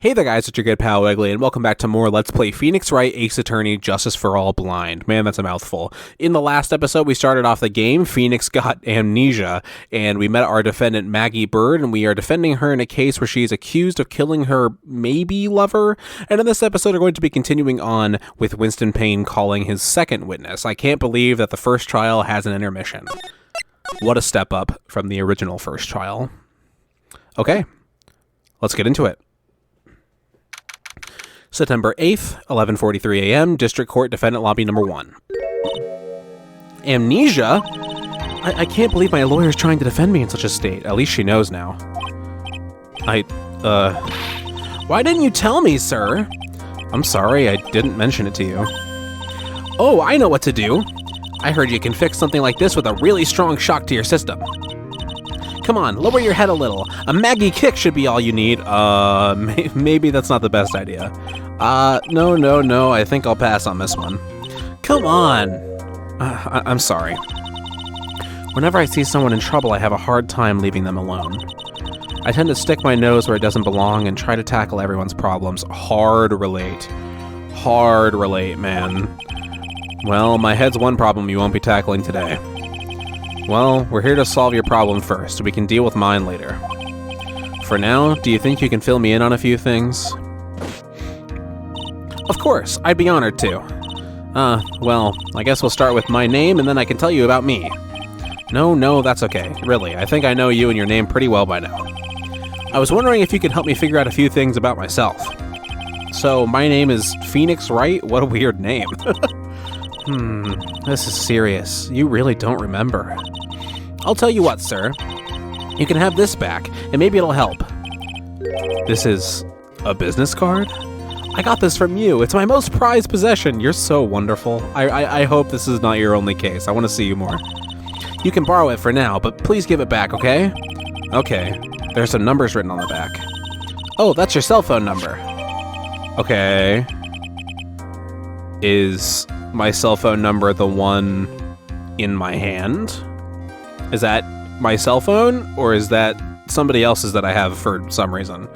Hey there guys, it's your good pal Wiggly, and welcome back to more Let's Play Phoenix Wright Ace Attorney Justice for All Blind. Man, that's a mouthful. In the last episode, we started off the game, Phoenix got amnesia, and we met our defendant Maggie Bird, and we are defending her in a case where she's accused of killing her maybe lover. And in this episode, we're going to be continuing on with Winston Payne calling his second witness. I can't believe that the first trial has an intermission. What a step up from the original first trial. Okay, let's get into it. September 8th, 11:43 a.m., District Court Defendant Lobby Number 1. Amnesia? I can't believe my lawyer's trying to defend me in such a state. At least she knows now. Why didn't you tell me, sir? I'm sorry, I didn't mention it to you. Oh, I know what to do. I heard you can fix something like this with a really strong shock to your system. Come on, lower your head a little. A Maggie kick should be all you need. Maybe that's not the best idea. No, I think I'll pass on this one. Come on. I'm sorry. Whenever I see someone in trouble, I have a hard time leaving them alone. I tend to stick my nose where it doesn't belong and try to tackle everyone's problems. Hard relate, man. Well, my head's one problem you won't be tackling today. Well, we're here to solve your problem first, so we can deal with mine later. For now, do you think you can fill me in on a few things? Of course, I'd be honored to. Well, I guess we'll start with my name, and then I can tell you about me. No, that's okay. Really, I think I know you and your name pretty well by now. I was wondering if you could help me figure out a few things about myself. So, my name is Phoenix Wright? What a weird name. This is serious. You really don't remember. I'll tell you what, sir. You can have this back, and maybe it'll help. This is a business card? I got this from you. It's my most prized possession. You're so wonderful. I hope this is not your only case. I want to see you more. You can borrow it for now, but please give it back, okay? Okay. There's some numbers written on the back. Oh, that's your cell phone number. Okay. Is my cell phone number the one in my hand? Is that my cell phone, or is that somebody else's that I have for some reason?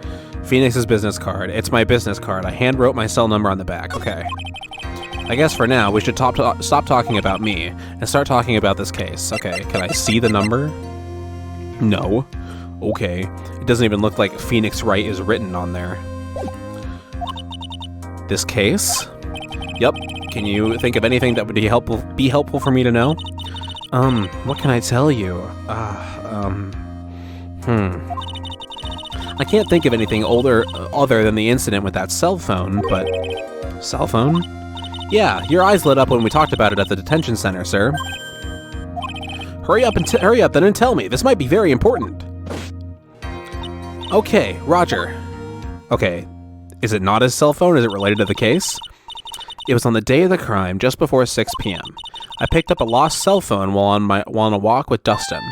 Phoenix's business card. It's my business card. I hand wrote my cell number on the back. Okay. I guess for now, we should stop talking about me and start talking about this case. Okay, can I see the number? No. Okay. It doesn't even look like Phoenix Wright is written on there. This case? Yep. Can you think of anything that would be helpful for me to know? What can I tell you? I can't think of anything other than the incident with that cell phone, but... Cell phone? Yeah, your eyes lit up when we talked about it at the detention center, sir. Hurry up then and tell me. This might be very important. Okay, Roger. Okay, is it not his cell phone? Is it related to the case? It was on the day of the crime, just before 6 p.m. I picked up a lost cell phone while on a walk with Dustin.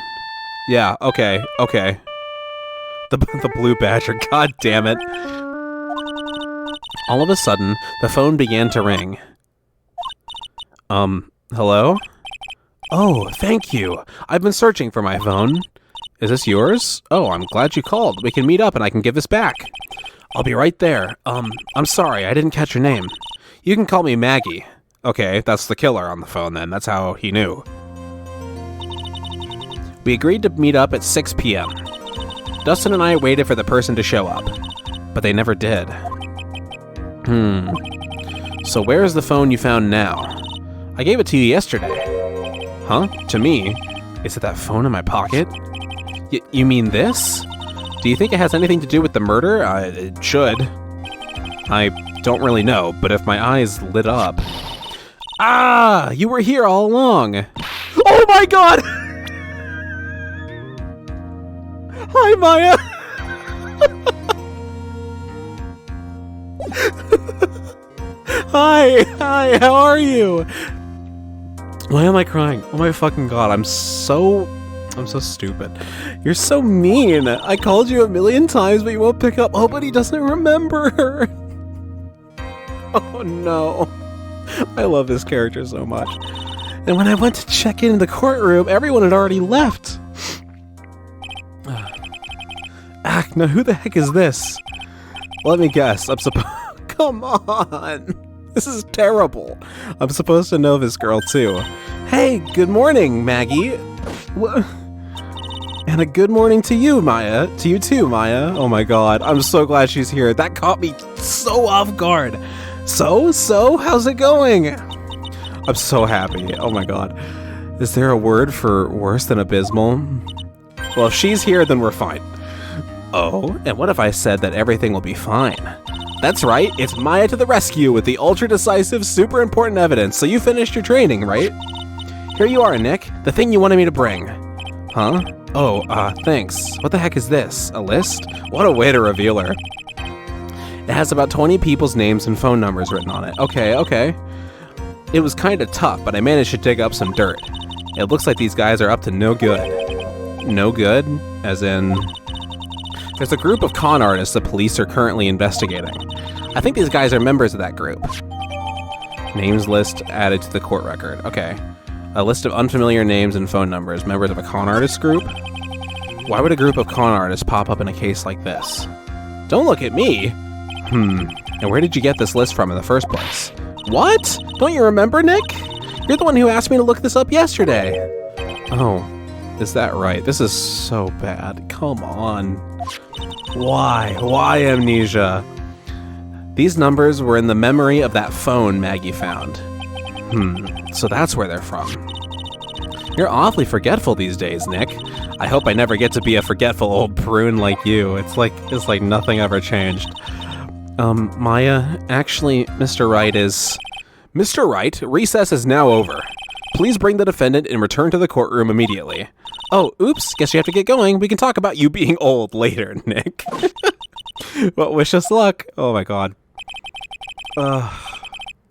Yeah, okay. The Blue Badger, god damn it. All of a sudden, the phone began to ring. Hello? Oh, thank you. I've been searching for my phone. Is this yours? Oh, I'm glad you called. We can meet up and I can give this back. I'll be right there. I'm sorry, I didn't catch your name. You can call me Maggie. Okay, that's the killer on the phone then. That's how he knew. We agreed to meet up at 6 p.m. Dustin and I waited for the person to show up, but they never did. So where is the phone you found now? I gave it to you yesterday. Huh? To me? Is it that phone in my pocket? You mean this? Do you think it has anything to do with the murder? It should. I don't really know, but if my eyes lit up... Ah! You were here all along! Oh my god! Hi, Maya! Hi, how are you? Why am I crying? Oh my fucking god, I'm so stupid. You're so mean. I called you a million times, but you won't pick up. Oh, but he doesn't remember. Oh no. I love this character so much. And when I went to check in the courtroom, everyone had already left. Now who the heck is this? Let me guess. Come on. This is terrible. I'm supposed to know this girl too. Hey, good morning, Maggie. And a good morning to you, Maya. To you too, Maya. Oh my god, I'm so glad she's here. That caught me so off guard. So, how's it going? I'm so happy. Oh my god. Is there a word for worse than abysmal? Well, if she's here, then we're fine. Oh, and what if I said that everything will be fine? That's right, it's Maya to the rescue with the ultra-decisive, super important evidence. So you finished your training, right? Here you are, Nick. The thing you wanted me to bring. Huh? Oh, thanks. What the heck is this? A list? What a way to reveal her. It has about 20 people's names and phone numbers written on it. Okay. It was kinda tough, but I managed to dig up some dirt. It looks like these guys are up to no good. No good? As in... There's a group of con artists the police are currently investigating. I think these guys are members of that group. Names list added to the court record. Okay. A list of unfamiliar names and phone numbers, members of a con artist group? Why would a group of con artists pop up in a case like this? Don't look at me! And where did you get this list from in the first place? What? Don't you remember, Nick? You're the one who asked me to look this up yesterday. Oh, is that right? This is so bad. Come on. Why? Why amnesia? These numbers were in the memory of that phone Maggie found. So that's where they're from. You're awfully forgetful these days, Nick. I hope I never get to be a forgetful old prune like you. It's like nothing ever changed. Maya, actually, Mr. Wright is... Mr. Wright, recess is now over. Please bring the defendant and return to the courtroom immediately. Oh, oops, guess you have to get going. We can talk about you being old later, Nick. Well, wish us luck. Oh my god. I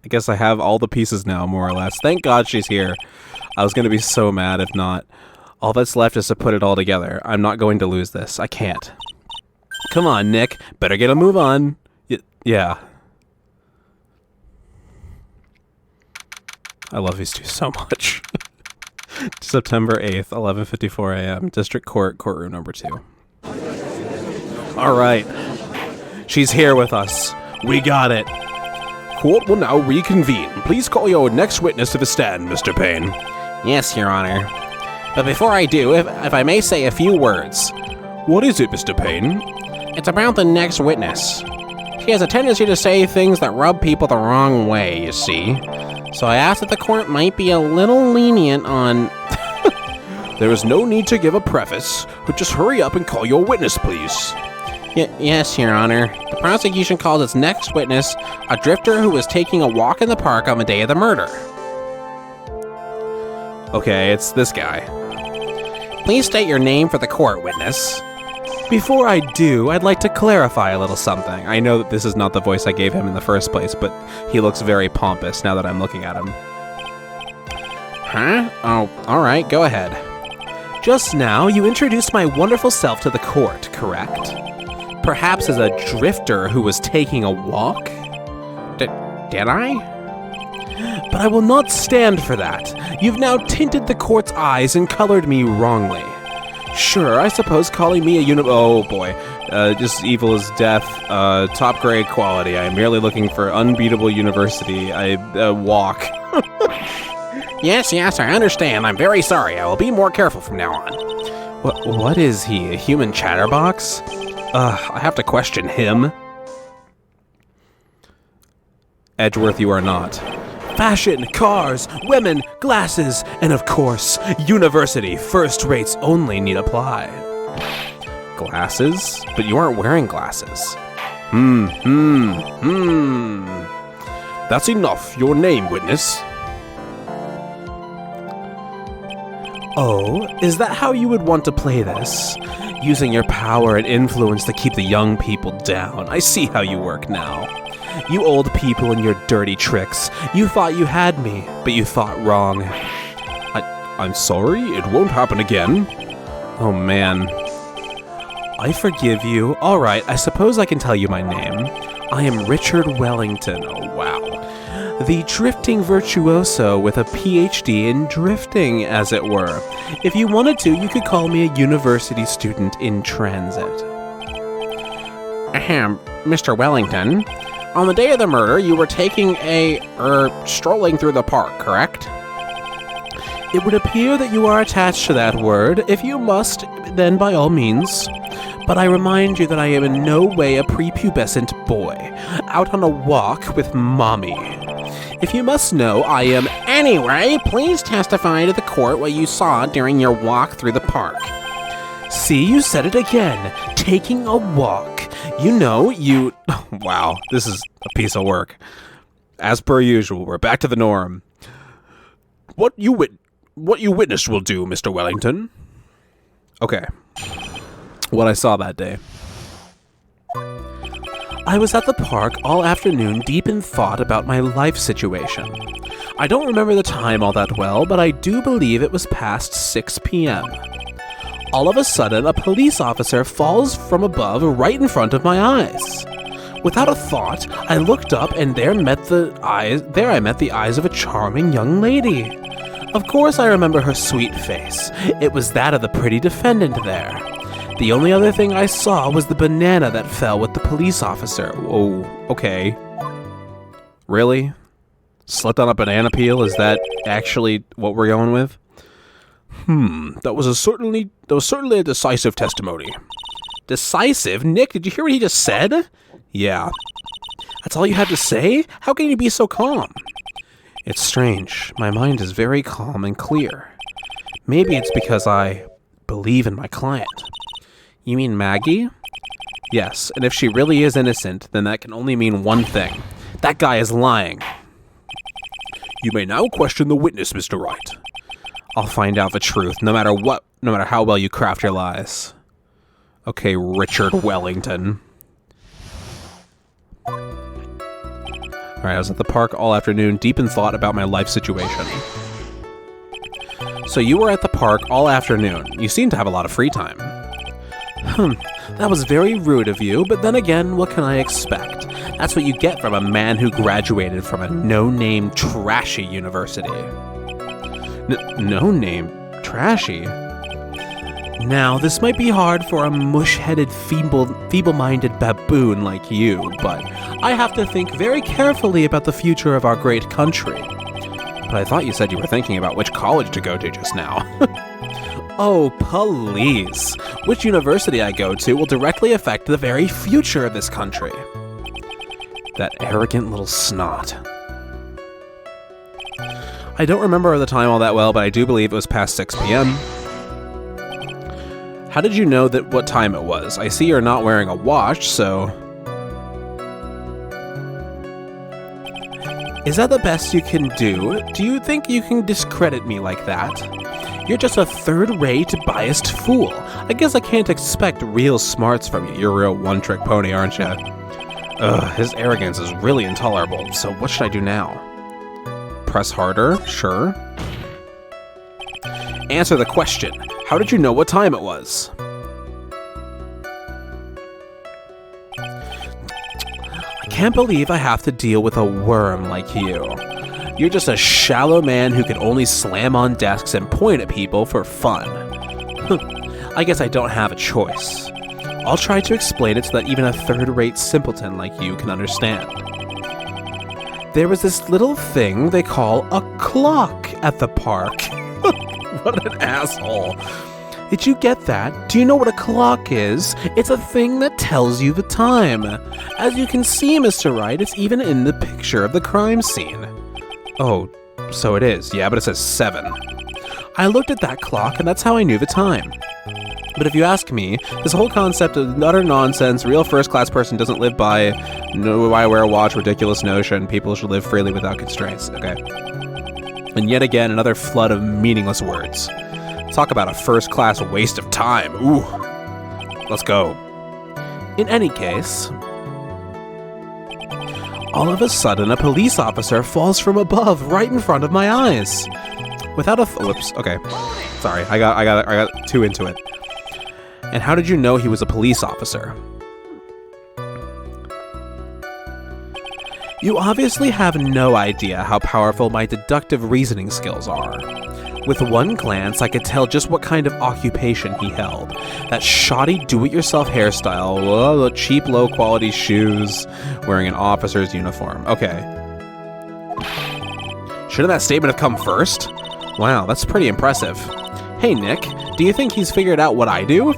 guess I have all the pieces now, more or less. Thank God she's here. I was going to be so mad if not. All that's left is to put it all together. I'm not going to lose this. I can't. Come on, Nick. Better get a move on. Yeah. I love these two so much. September 8th, 11:54 a.m. District Court, courtroom number 2. All right. She's here with us. We got it. Court will now reconvene. Please call your next witness to the stand, Mr. Payne. Yes, Your Honor. But before I do, if I may say a few words. What is it, Mr. Payne? It's about the next witness. She has a tendency to say things that rub people the wrong way, you see. So I asked that the court might be a little lenient on... There is no need to give a preface, but just hurry up and call your witness, please. Yes, Your Honor. The prosecution calls its next witness a drifter who was taking a walk in the park on the day of the murder. Okay, it's this guy. Please state your name for the court, witness. Before I do, I'd like to clarify a little something. I know that this is not the voice I gave him in the first place, but he looks very pompous now that I'm looking at him. Huh? Oh, alright, go ahead. Just now, you introduced my wonderful self to the court, correct? Perhaps as a drifter who was taking a walk? Did I? But I will not stand for that. You've now tinted the court's eyes and colored me wrongly. Sure, I suppose calling me a oh boy. Just evil as death, top grade quality. I'm merely looking for unbeatable university. I walk. Yes, I understand. I'm very sorry. I will be more careful from now on. What is he, a human chatterbox? I have to question him. Edgeworth, you are not. Fashion, cars, women, glasses, and of course, university first rates only need apply. Glasses? But you aren't wearing glasses. That's enough. Your name, witness. Oh, is that how you would want to play this? Using your power and influence to keep the young people down. I see how you work now. You old people and your dirty tricks. You thought you had me, but you thought wrong. I'm sorry, it won't happen again. Oh man. I forgive you. Alright, I suppose I can tell you my name. I am Richard Wellington. Oh wow. The drifting virtuoso with a PhD in drifting, as it were. If you wanted to, you could call me a university student in transit. Ahem, Mr. Wellington. On the day of the murder, you were strolling through the park, correct? It would appear that you are attached to that word. If you must, then by all means. But I remind you that I am in no way a prepubescent boy, out on a walk with mommy. If you must know, I am... Anyway, please testify to the court what you saw during your walk through the park. See, you said it again. Taking a walk. You know, you... Wow, this is a piece of work. As per usual, we're back to the norm. What you witnessed will do, Mr. Wellington. Okay. What I saw that day. I was at the park all afternoon, deep in thought about my life situation. I don't remember the time all that well, but I do believe it was past 6 p.m. All of a sudden, a police officer falls from above right in front of my eyes. Without a thought, I looked up and there I met the eyes of a charming young lady. Of course I remember her sweet face. It was that of the pretty defendant there. The only other thing I saw was the banana that fell with the police officer. Oh, okay. Really? Slipped on a banana peel? Is that actually what we're going with? That was certainly a decisive testimony. Decisive? Nick, did you hear what he just said? Yeah. That's all you had to say? How can you be so calm? It's strange. My mind is very calm and clear. Maybe it's because I believe in my client. You mean Maggie? Yes, and if she really is innocent, then that can only mean one thing. That guy is lying. You may now question the witness, Mr. Wright. I'll find out the truth, no matter how well you craft your lies. Okay, Richard Wellington. Alright, I was at the park all afternoon, deep in thought about my life situation. So you were at the park all afternoon. You seem to have a lot of free time. That was very rude of you, but then again, what can I expect? That's what you get from a man who graduated from a no-name trashy university. No-name trashy? Now, this might be hard for a mush-headed, feeble-minded baboon like you, but I have to think very carefully about the future of our great country. But I thought you said you were thinking about which college to go to just now. Oh, please. Which university I go to will directly affect the very future of this country. That arrogant little snot. I don't remember the time all that well, but I do believe it was past 6 p.m. How did you know what time it was? I see you're not wearing a watch, so... Is that the best you can do? Do you think you can discredit me like that? You're just a third-rate, biased fool. I guess I can't expect real smarts from you. You're a real one-trick pony, aren't you? Ugh, his arrogance is really intolerable, so what should I do now? Press harder? Sure. Answer the question. How did you know what time it was? I can't believe I have to deal with a worm like you. You're just a shallow man who can only slam on desks and point at people for fun. I guess I don't have a choice. I'll try to explain it so that even a third-rate simpleton like you can understand. There was this little thing they call a clock at the park. What an asshole. Did you get that? Do you know what a clock is? It's a thing that tells you the time. As you can see, Mr. Wright, it's even in the picture of the crime scene. Oh, so it is. Yeah, but it says 7. I looked at that clock, and that's how I knew the time. But if you ask me, this whole concept of utter nonsense, real first-class person doesn't live by, no, why wear a watch, ridiculous notion, people should live freely without constraints. Okay. And yet again, another flood of meaningless words. Talk about a first-class waste of time. Ooh. Let's go. In any case... All of a sudden, a police officer falls from above, right in front of my eyes. Without a whoops. Okay, sorry. I got too into it. And how did you know he was a police officer? You obviously have no idea how powerful my deductive reasoning skills are. With one glance, I could tell just what kind of occupation he held. That shoddy do-it-yourself hairstyle, the cheap low-quality shoes, wearing an officer's uniform. Okay. Shouldn't that statement have come first? Wow, that's pretty impressive. Hey, Nick, do you think he's figured out what I do?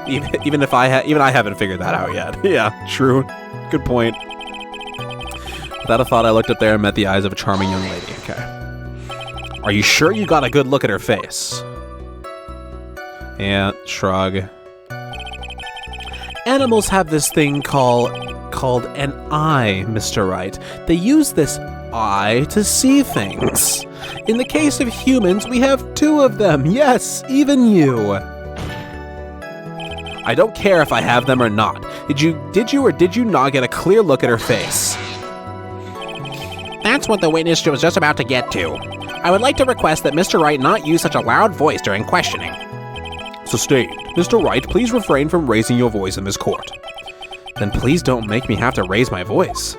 even I haven't figured that out yet. Yeah, true. Good point. Without a thought, I looked up there and met the eyes of a charming young lady. Okay. Are you sure you got a good look at her face? Yeah, shrug. Animals have this thing called an eye, Mr. Wright. They use this eye to see things. In the case of humans, we have two of them. Yes, even you. I don't care if I have them or not. Did you or did you not get a clear look at her face? That's what the witness was just about to get to. I would like to request that Mr. Wright not use such a loud voice during questioning. Sustained. Mr. Wright, please refrain from raising your voice in this court. Then please don't make me have to raise my voice.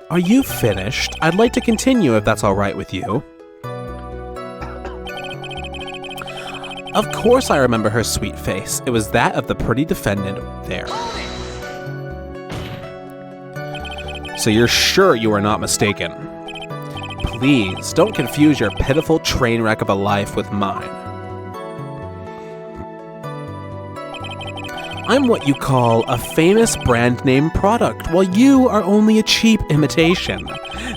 Are you finished? I'd like to continue if that's all right with you. Of course I remember her sweet face. It was that of the pretty defendant there. So you're sure you are not mistaken? Please, don't confuse your pitiful train wreck of a life with mine. I'm what you call a famous brand name product, while you are only a cheap imitation.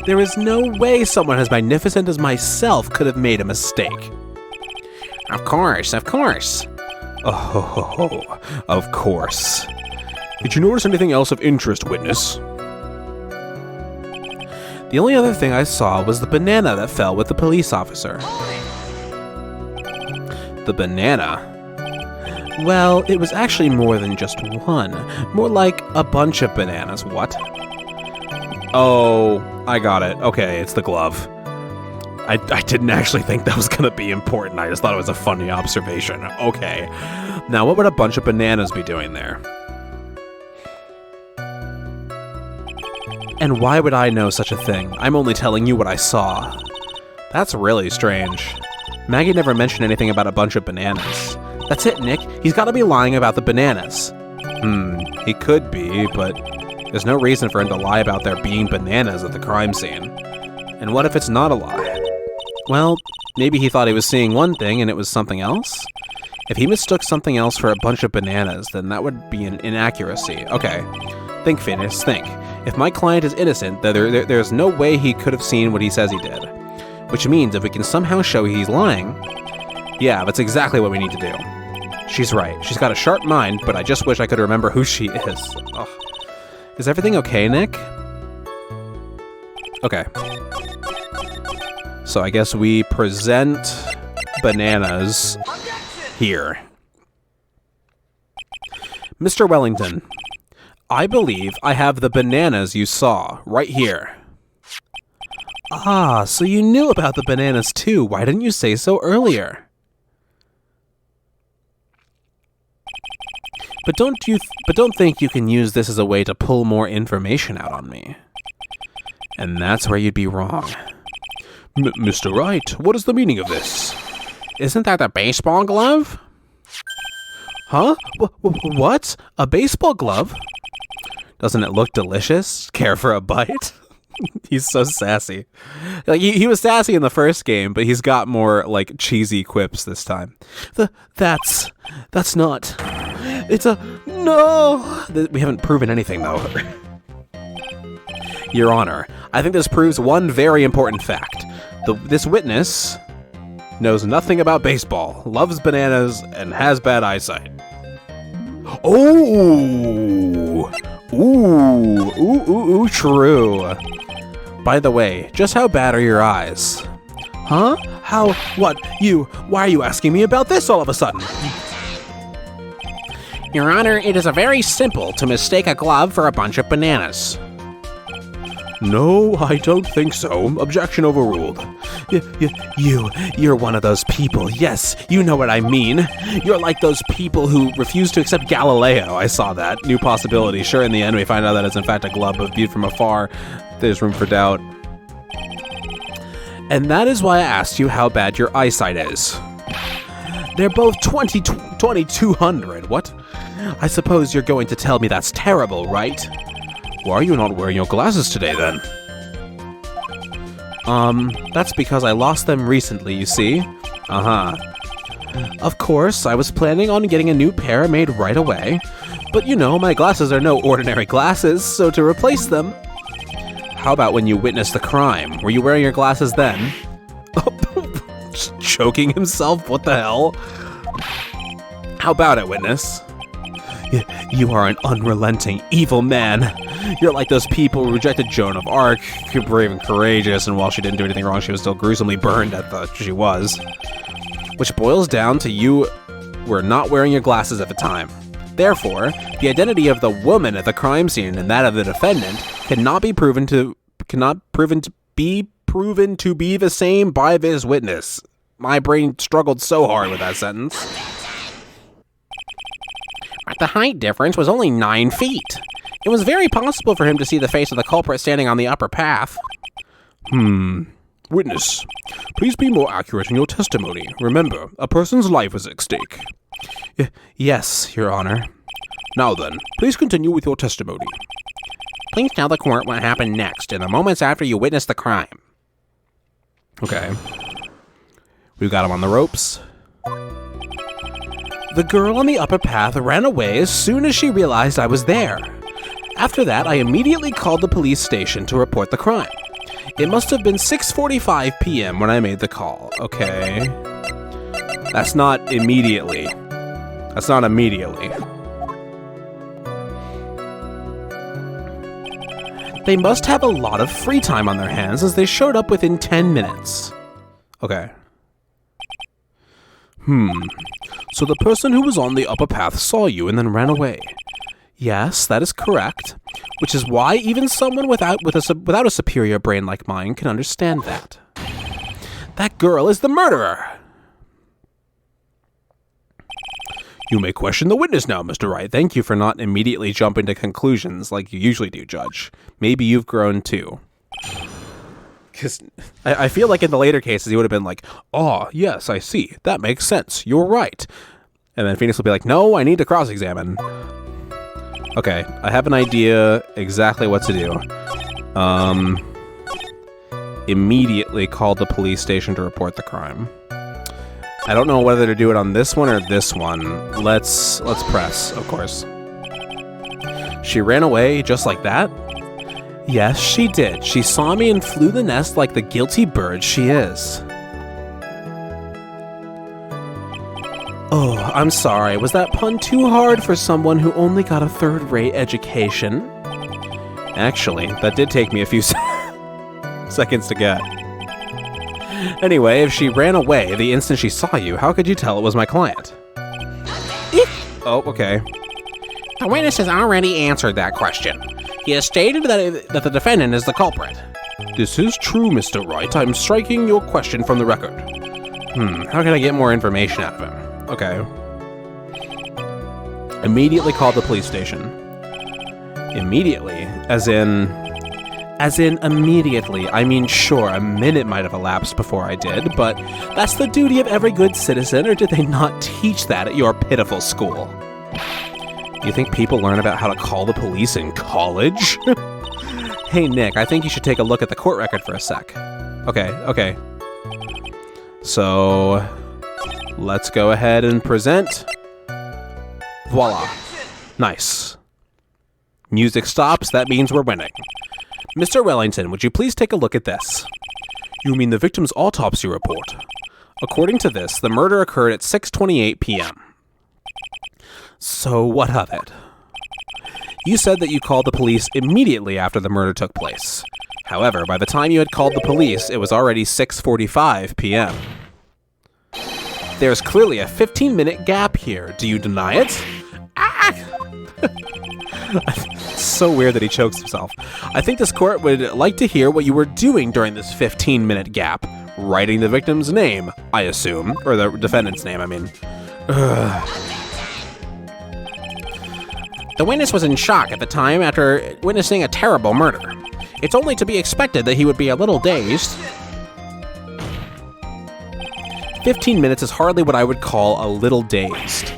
There is no way someone as magnificent as myself could have made a mistake. Of course, of course. Oh, of course. Did you notice anything else of interest, witness? The only other thing I saw was the banana that fell with the police officer. The banana? Well, it was actually more than just one. More like a bunch of bananas. What? Oh, I got it. Okay, it's the glove. I didn't actually think that was gonna be important. I just thought it was a funny observation. Okay. Now, what would a bunch of bananas be doing there? And why would I know such a thing? I'm only telling you what I saw. That's really strange. Maggie never mentioned anything about a bunch of bananas. That's it, Nick. He's got to be lying about the bananas. He could be, but there's no reason for him to lie about there being bananas at the crime scene. And what if it's not a lie? Well, maybe he thought he was seeing one thing and it was something else? If he mistook something else for a bunch of bananas, then that would be an inaccuracy. Okay. Think, Phineas, think. If my client is innocent, there's no way he could have seen what he says he did. Which means if we can somehow show he's lying, yeah, that's exactly what we need to do. She's right. She's got a sharp mind, but I just wish I could remember who she is. Ugh. Is everything okay, Nick? Okay. So I guess we present bananas here. Mr. Wellington, I believe I have the bananas you saw right here. Ah, so you knew about the bananas too. Why didn't you say so earlier? But don't think you can use this as a way to pull more information out on me. And that's where you'd be wrong. Mr. Wright, what is the meaning of this? Isn't that a baseball glove? Huh? What? A baseball glove? Doesn't it look delicious? Care for a bite? He's so sassy. Like he was sassy in the first game, but he's got more like cheesy quips this time. That's not. It's a no. We haven't proven anything though. Your Honor, I think this proves one very important fact. This witness knows nothing about baseball, loves bananas, and has bad eyesight. Oh! Ooh, true. By the way, just how bad are your eyes? Huh? How? What? Why are you asking me about this all of a sudden? Your Honor, it is very simple to mistake a glove for a bunch of bananas. No, I don't think so. Objection overruled. You're one of those people. Yes, you know what I mean. You're like those people who refuse to accept Galileo. I saw that. New possibility. Sure, in the end, we find out that it's in fact a glove, but viewed from afar, there's room for doubt. And that is why I asked you how bad your eyesight is. They're both 2200. What? I suppose you're going to tell me that's terrible, right? Why are you not wearing your glasses today, then? That's because I lost them recently, you see. Uh-huh. Of course, I was planning on getting a new pair made right away. But you know, my glasses are no ordinary glasses, so to replace them... How about when you witnessed the crime? Were you wearing your glasses then? Choking himself? What the hell? How about it, witness? You are an unrelenting, evil man. You're like those people who rejected Joan of Arc. You're brave and courageous, and while she didn't do anything wrong, she was still gruesomely burned at the she was. Which boils down to you were not wearing your glasses at the time. Therefore, the identity of the woman at the crime scene and that of the defendant cannot be proven to be the same by this witness. My brain struggled so hard with that sentence. But the height difference was only 9 feet. It was very possible for him to see the face of the culprit standing on the upper path. Witness, please be more accurate in your testimony. Remember, a person's life is at stake. Yes, Your Honor. Now then, please continue with your testimony. Please tell the court what happened next in the moments after you witnessed the crime. Okay. We've got him on the ropes. The girl on the upper path ran away as soon as she realized I was there. After that, I immediately called the police station to report the crime. It must have been 6:45 p.m. when I made the call. Okay. That's not immediately. That's not immediately. They must have a lot of free time on their hands as they showed up within 10 minutes. Okay. So the person who was on the upper path saw you and then ran away. Yes, that is correct. Which is why even someone without a superior brain like mine can understand that. That girl is the murderer. You may question the witness now, Mr. Wright. Thank you for not immediately jumping to conclusions like you usually do, Judge. Maybe you've grown too. Because I feel like in the later cases, he would have been like, oh, yes, I see. That makes sense. You're right. And then Phoenix will be like, no, I need to cross-examine. Okay, I have an idea exactly what to do. Immediately call the police station to report the crime. I don't know whether to do it on this one or this one. Let's press, of course. She ran away just like that? Yes, she did. She saw me and flew the nest like the guilty bird she is. Oh, I'm sorry. Was that pun too hard for someone who only got a third-rate education? Actually, that did take me a few seconds to get. Anyway, if she ran away the instant she saw you, how could you tell it was my client? Oh, okay. The witness has already answered that question. He has stated that the defendant is the culprit. This is true, Mr. Wright. I'm striking your question from the record. How can I get more information out of him? Okay. Immediately called the police station. Immediately? As in immediately. I mean, sure, a minute might have elapsed before I did, but that's the duty of every good citizen, or did they not teach that at your pitiful school? You think people learn about how to call the police in college? Hey, Nick, I think you should take a look at the court record for a sec. Okay. So, let's go ahead and present. Voila. Nice. Music stops, that means we're winning. Mr. Wellington, would you please take a look at this? You mean the victim's autopsy report? According to this, the murder occurred at 6:28 p.m. So what of it? You said that you called the police immediately after the murder took place. However, by the time you had called the police, it was already 6:45 p.m. There's clearly a 15-minute gap here. Do you deny it? So weird that he chokes himself. I think this court would like to hear what you were doing during this 15-minute gap. Writing the victim's name, I assume. Or the defendant's name, I mean. The witness was in shock at the time after witnessing a terrible murder. It's only to be expected that he would be a little dazed. 15 minutes is hardly what I would call a little dazed.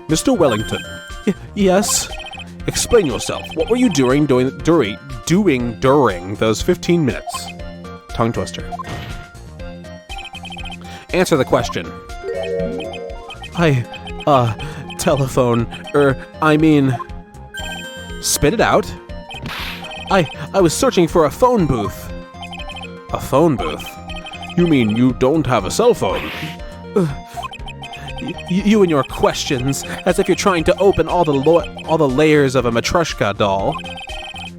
Mr. Wellington. Yes? Explain yourself. What were you doing during those 15 minutes? Tongue twister. Answer the question. Telephone, spit it out. I was searching for a phone booth. A phone booth? You mean you don't have a cell phone? You and your questions, as if you're trying to open all the layers of a Matryoshka doll.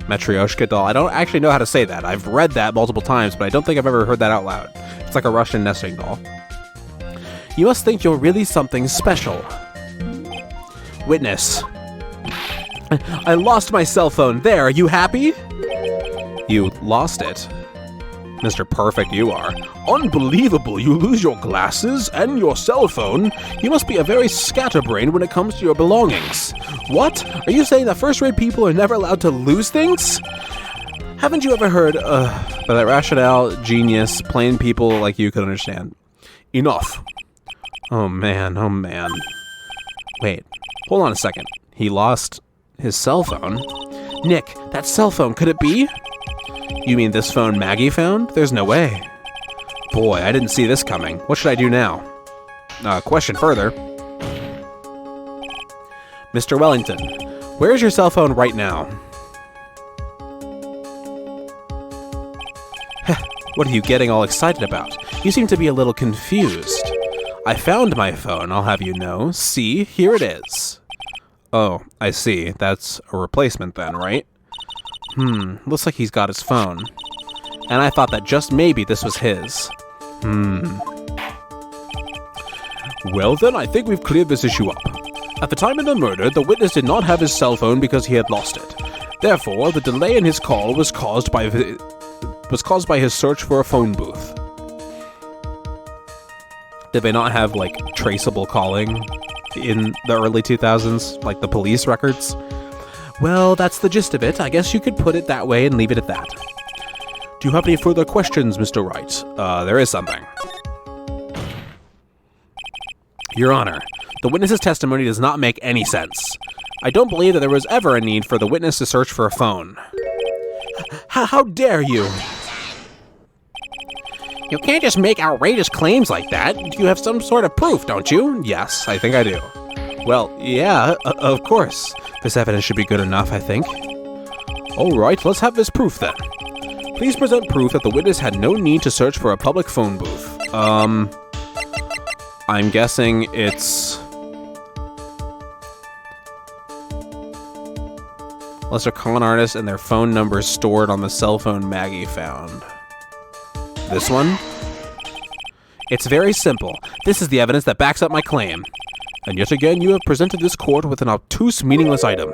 Matryoshka doll. I don't actually know how to say that. I've read that multiple times, but I don't think I've ever heard that out loud. It's like a Russian nesting doll. You must think you're really something special. Witness. I lost my cell phone. There, are you happy? You lost it. Mr. Perfect, you are. Unbelievable, you lose your glasses and your cell phone. You must be a very scatterbrain when it comes to your belongings. What? Are you saying that first-rate people are never allowed to lose things? Haven't you ever heard, by that rationale, genius, plain people like you could understand? Enough. Oh man. Wait, hold on a second. He lost his cell phone? Nick, that cell phone, could it be? You mean this phone Maggie found? There's no way. Boy, I didn't see this coming. What should I do now? Question further. Mr. Wellington, where's your cell phone right now? What are you getting all excited about? You seem to be a little confused. I found my phone, I'll have you know. See, here it is. Oh, I see. That's a replacement then, right? Looks like he's got his phone. And I thought that just maybe this was his. Well then, I think we've cleared this issue up. At the time of the murder, the witness did not have his cell phone because he had lost it. Therefore, the delay in his call was caused by his search for a phone booth. Did they not have, like, traceable calling in the early 2000s? Like the police records? Well, that's the gist of it. I guess you could put it that way and leave it at that. Do you have any further questions, Mr. Wright? There is something. Your Honor, the witness's testimony does not make any sense. I don't believe that there was ever a need for the witness to search for a phone. How dare you? You can't just make outrageous claims like that. You have some sort of proof, don't you? Yes, I think I do. Well, yeah, of course. This evidence should be good enough, I think. All right, let's have this proof then. Please present proof that the witness had no need to search for a public phone booth. I'm guessing it's... unless they're con artists and their phone numbers stored on the cell phone Maggie found. This one? It's very simple. This is the evidence that backs up my claim. And yet again, you have presented this court with an obtuse, meaningless item.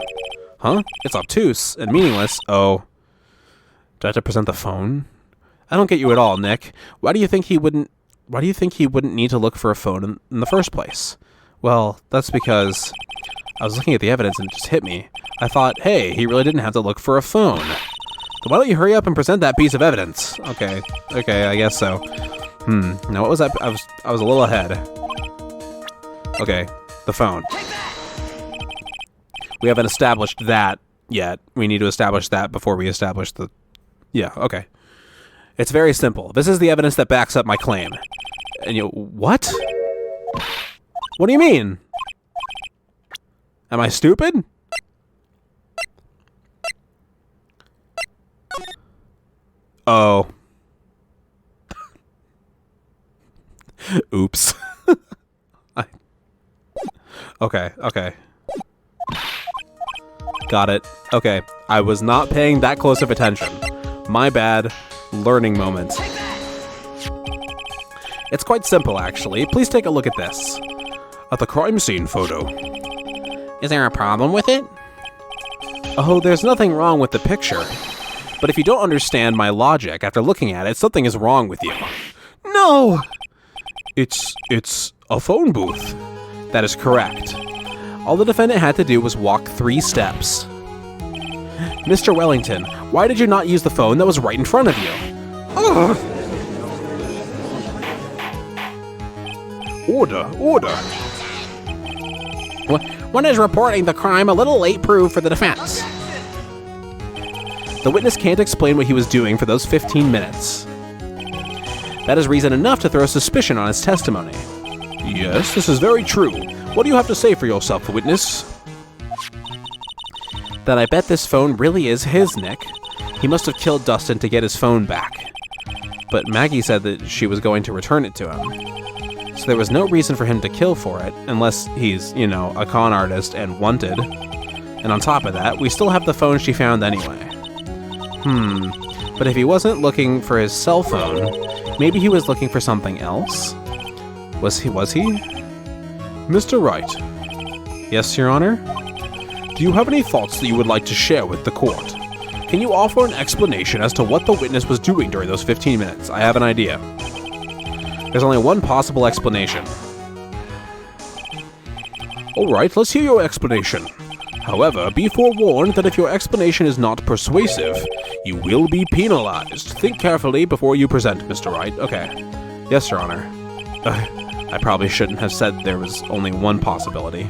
Huh? It's obtuse and meaningless. Oh. Do I have to present the phone? I don't get you at all, Nick. Why do you think he wouldn't need to look for a phone in the first place? Well, that's because I was looking at the evidence and it just hit me. I thought, hey, he really didn't have to look for a phone. So why don't you hurry up and present that piece of evidence? Okay, I guess so. Now what was that? I was a little ahead. Okay, the phone. We haven't established that yet. We need to establish that before we establish the... Yeah, okay. It's very simple. This is the evidence that backs up my claim. And you... What? What do you mean? Am I stupid? Oh. Oops. Okay. Got it. Okay. I was not paying that close of attention. My bad. Learning moment. It's quite simple, actually. Please take a look at this. At the crime scene photo. Is there a problem with it? Oh, there's nothing wrong with the picture. But if you don't understand my logic after looking at it, something is wrong with you. No! It's a phone booth. That is correct. All the defendant had to do was walk 3 steps. Mr. Wellington, why did you not use the phone that was right in front of you? Ugh. Order, order. One is reporting the crime a little late proved for the defense. The witness can't explain what he was doing for those 15 minutes. That is reason enough to throw suspicion on his testimony. Yes, this is very true. What do you have to say for yourself, witness? That I bet this phone really is his, Nick. He must have killed Dustin to get his phone back. But Maggie said that she was going to return it to him. So there was no reason for him to kill for it, unless he's, you know, a con artist and wanted. And on top of that, we still have the phone she found anyway. But if he wasn't looking for his cell phone, maybe he was looking for something else? Was he? Mr. Wright. Yes, Your Honor? Do you have any thoughts that you would like to share with the court? Can you offer an explanation as to what the witness was doing during those 15 minutes? I have an idea. There's only one possible explanation. Alright, let's hear your explanation. However, be forewarned that if your explanation is not persuasive, you will be penalized. Think carefully before you present, Mr. Wright. Okay. Yes, Your Honor. I probably shouldn't have said there was only one possibility.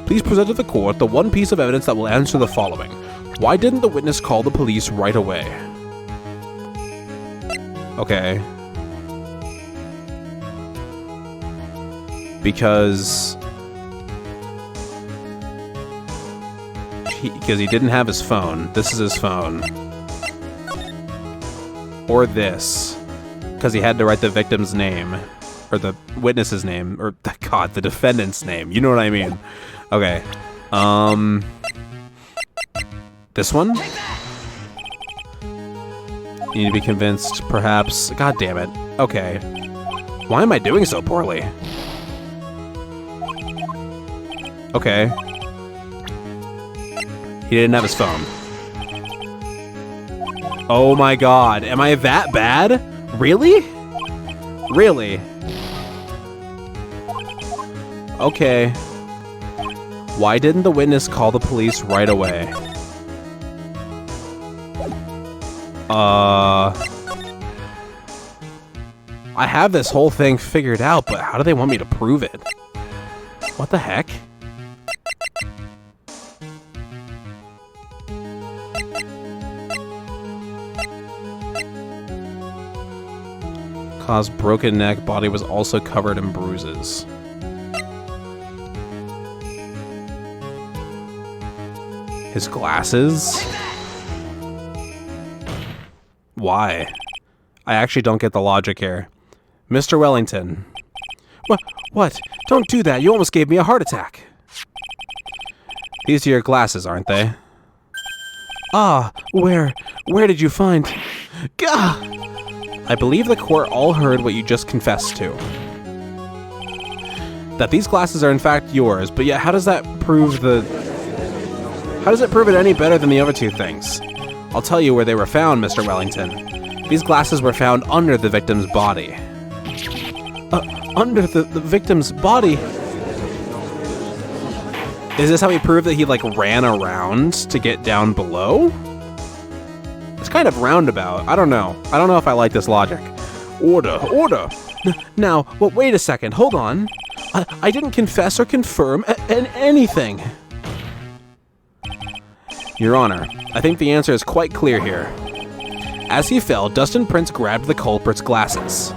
Please present to the court the one piece of evidence that will answer the following. Why didn't the witness call the police right away? Okay. Because he didn't have his phone. This is his phone. Or this. Because he had to write the victim's name. Or the witness's name. Or, God, the defendant's name. You know what I mean. Okay. This one? You need to be convinced, perhaps. God damn it. Okay. Why am I doing so poorly? Okay. He didn't have his phone. Oh my god. Am I that bad? Really? Really? Okay. Why didn't the witness call the police right away? I have this whole thing figured out, but how do they want me to prove it? What the heck? Caused broken neck, body was also covered in bruises. His glasses? Why? I actually don't get the logic here. Mr. Wellington. What? Don't do that. You almost gave me a heart attack. These are your glasses, aren't they? Ah, where did you find? Gah! I believe the court all heard what you just confessed to. That these glasses are in fact yours, but yet how does that prove How does it prove it any better than the other two things? I'll tell you where they were found, Mr. Wellington. These glasses were found under the victim's body. Under the victim's body? Is this how he proved that he, like, ran around to get down below? It's kind of roundabout. I don't know. I don't know if I like this logic. Order, order! Now, well, wait a second. Hold on. I didn't confess or confirm anything. Your Honor, I think the answer is quite clear here. As he fell, Dustin Prince grabbed the culprit's glasses.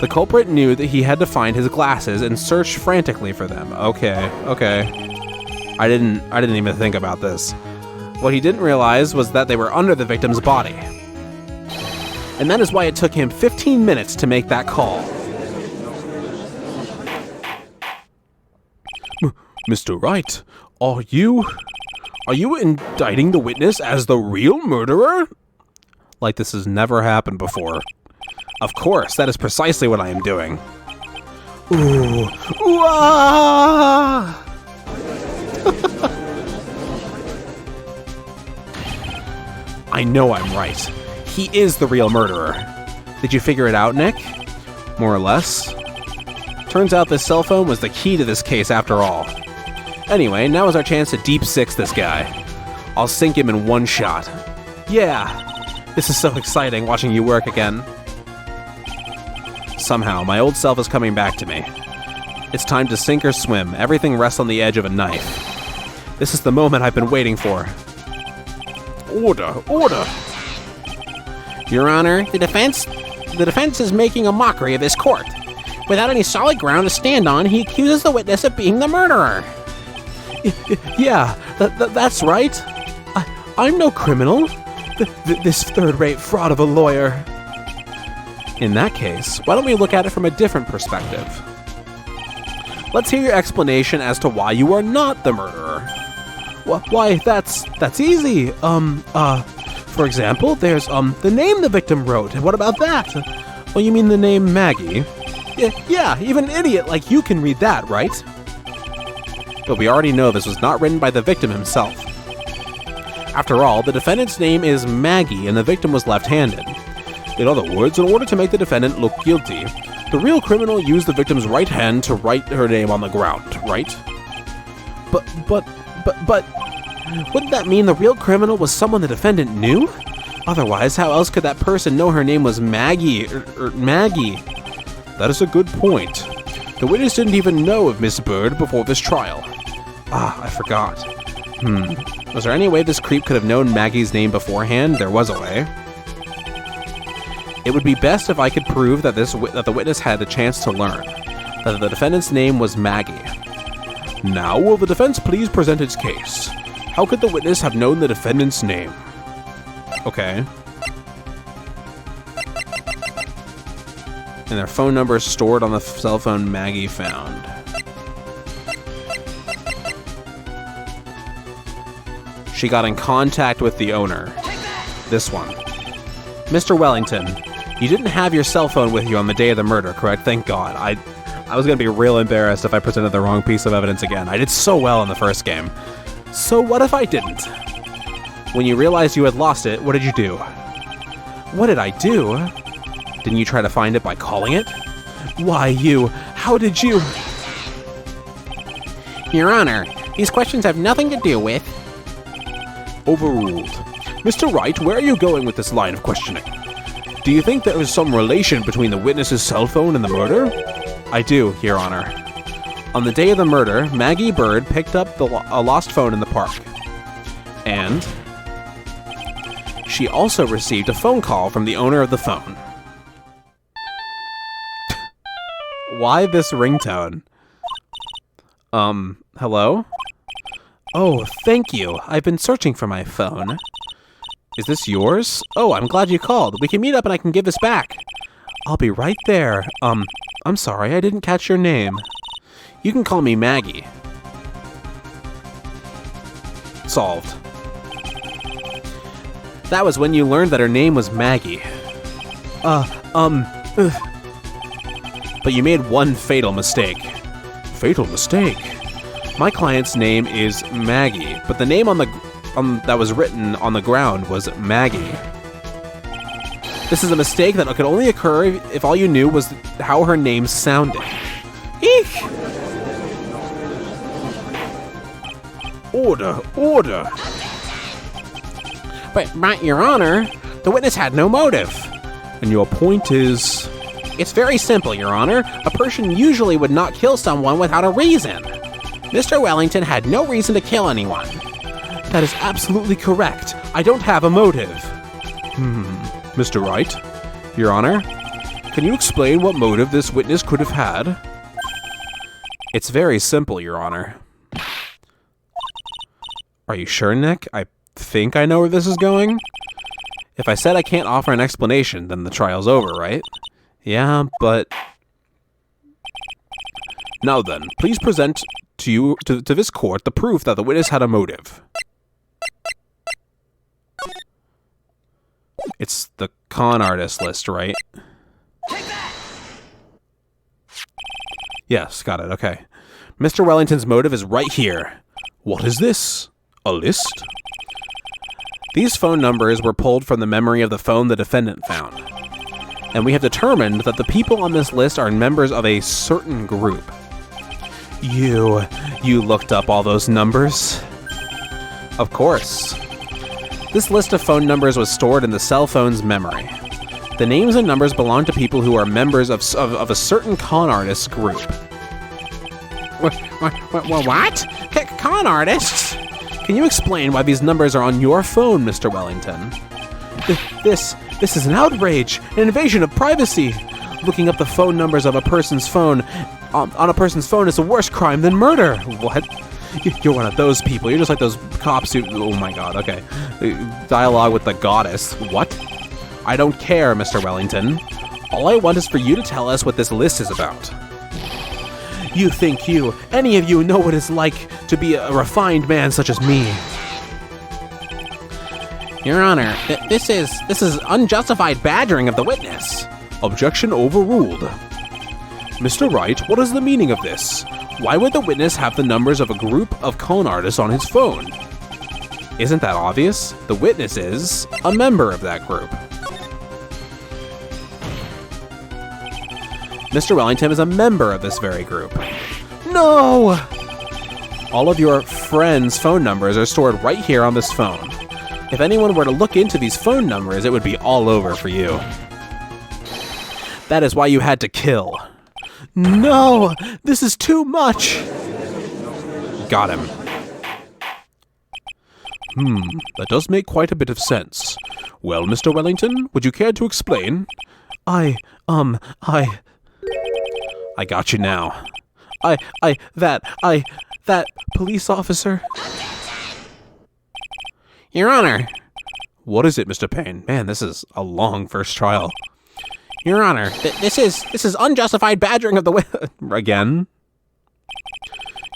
The culprit knew that he had to find his glasses and searched frantically for them. Okay. I didn't even think about this. What he didn't realize was that they were under the victim's body. And that is why it took him 15 minutes to make that call. Mr. Wright, are you indicting the witness as the real murderer? Like this has never happened before. Of course, that is precisely what I am doing. Ooh. Ah! I know I'm right. He is the real murderer. Did you figure it out, Nick? More or less. Turns out this cell phone was the key to this case after all. Anyway, now is our chance to deep six this guy. I'll sink him in one shot. Yeah, this is so exciting watching you work again. Somehow, my old self is coming back to me. It's time to sink or swim. Everything rests on the edge of a knife. This is the moment I've been waiting for. Order! Order! Your Honor, the defense is making a mockery of this court. Without any solid ground to stand on, he accuses the witness of being the murderer. Yeah, that's right. I'm no criminal. This third-rate fraud of a lawyer. In that case, why don't we look at it from a different perspective? Let's hear your explanation as to why you are not the murderer. Why, that's easy. For example, there's, the name the victim wrote. What about that? Oh, you mean the name Maggie? Yeah, even an idiot like you can read that, right? But we already know this was not written by the victim himself. After all, the defendant's name is Maggie and the victim was left-handed. In other words, in order to make the defendant look guilty, the real criminal used the victim's right hand to write her name on the ground, right? But, wouldn't that mean the real criminal was someone the defendant knew? Otherwise, how else could that person know her name was Maggie, or Maggie? That is a good point. The witness didn't even know of Miss Bird before this trial. Ah, I forgot. Was there any way this creep could have known Maggie's name beforehand? There was a way. It would be best if I could prove that the witness had the chance to learn that the defendant's name was Maggie. Now, will the defense please present its case? How could the witness have known the defendant's name? Okay. And their phone number is stored on the cell phone Maggie found. She got in contact with the owner. This one. Mr. Wellington, you didn't have your cell phone with you on the day of the murder, correct? Thank God. I was going to be real embarrassed if I presented the wrong piece of evidence again. I did so well in the first game. So what if I didn't? When you realized you had lost it, what did you do? What did I do? Didn't you try to find it by calling it? Why, you? How did you? Your Honor, these questions have nothing to do with... Overruled. Mr. Wright, where are you going with this line of questioning? Do you think there is some relation between the witness's cell phone and the murder? I do, Your Honor. On the day of the murder, Maggie Bird picked up a lost phone in the park. And she also received a phone call from the owner of the phone. Why this ringtone? Hello? Oh, thank you. I've been searching for my phone. Is this yours? Oh, I'm glad you called. We can meet up and I can give this back. I'll be right there. I'm sorry, I didn't catch your name. You can call me Maggie. Solved. That was when you learned that her name was Maggie. But you made one fatal mistake. Fatal mistake? My client's name is Maggie, but the name that was written on the ground was Maggie. This is a mistake that could only occur if all you knew was how her name sounded. Eek! Order! Order! But, Your Honor, the witness had no motive. And your point is... It's very simple, Your Honor. A person usually would not kill someone without a reason. Mr. Wellington had no reason to kill anyone. That is absolutely correct. I don't have a motive. Mr. Wright? Your Honor? Can you explain what motive this witness could have had? It's very simple, Your Honor. Are you sure, Nick? I think I know where this is going. If I said I can't offer an explanation, then the trial's over, right? Yeah, but... Now then, please present to this court the proof that the witness had a motive. It's the con artist list, right? Yes, got it, okay. Mr. Wellington's motive is right here. What is this? A list? These phone numbers were pulled from the memory of the phone the defendant found. And we have determined that the people on this list are members of a certain group. You looked up all those numbers? Of course. This list of phone numbers was stored in the cell phone's memory. The names and numbers belong to people who are members of a certain con artist group. What? Con artists? Can you explain why these numbers are on your phone, Mr. Wellington? This is an outrage, an invasion of privacy. Looking up the phone numbers of a person's phone on a person's phone is a worse crime than murder. What? You're one of those people. You're just like those cops who... Oh my god, okay. Dialogue with the goddess. What? I don't care, Mr. Wellington. All I want is for you to tell us what this list is about. You think any of you know what it's like to be a refined man such as me. Your Honor, this is unjustified badgering of the witness. Objection overruled. Mr. Wright, what is the meaning of this? Why would the witness have the numbers of a group of con artists on his phone? Isn't that obvious? The witness is a member of that group. Mr. Wellington is a member of this very group. No! All of your friends' phone numbers are stored right here on this phone. If anyone were to look into these phone numbers, it would be all over for you. That is why you had to kill. No! This is too much! Got him. That does make quite a bit of sense. Well, Mr. Wellington, would you care to explain? I got you now. That police officer. Your Honor. What is it, Mr. Payne? Man, this is a long first trial. Your Honor, this is unjustified badgering of the witness. Again?